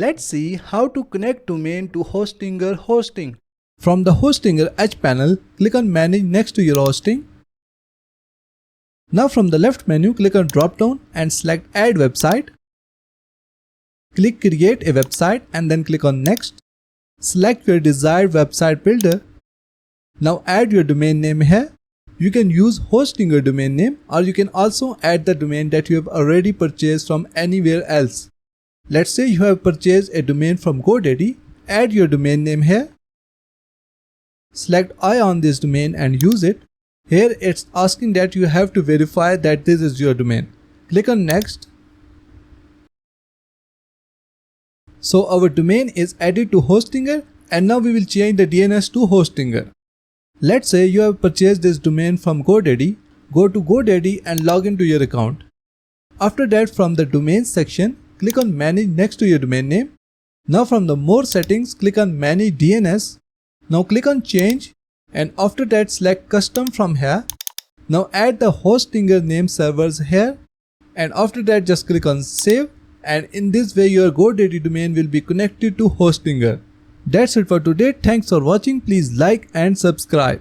Let's see how to connect domain to Hostinger hosting. From the Hostinger Edge panel, click on Manage next to your hosting. Now from the left menu, click on drop down and select Add Website. Click Create a Website and then click on Next. Select your desired website builder. Now add your domain name here. You can use Hostinger domain name, or you can also add the domain that you have already purchased from anywhere else. Let's say you have purchased a domain from GoDaddy. Add your domain name here. Select I on this domain and use it. Here it's asking that you have to verify that this is your domain. Click on Next. So our domain is added to Hostinger, and now we will change the DNS to Hostinger. Let's say you have purchased this domain from GoDaddy. Go to GoDaddy and log into your account. After that, from the domain section, click on Manage next to your domain name. Now from the More settings, click on Manage DNS. Now click on Change, and after that select Custom from here. Now add the Hostinger name servers here, and after that just click on Save, and in this way your GoDaddy domain will be connected to Hostinger. That's it for today. Thanks for watching. Please like and subscribe.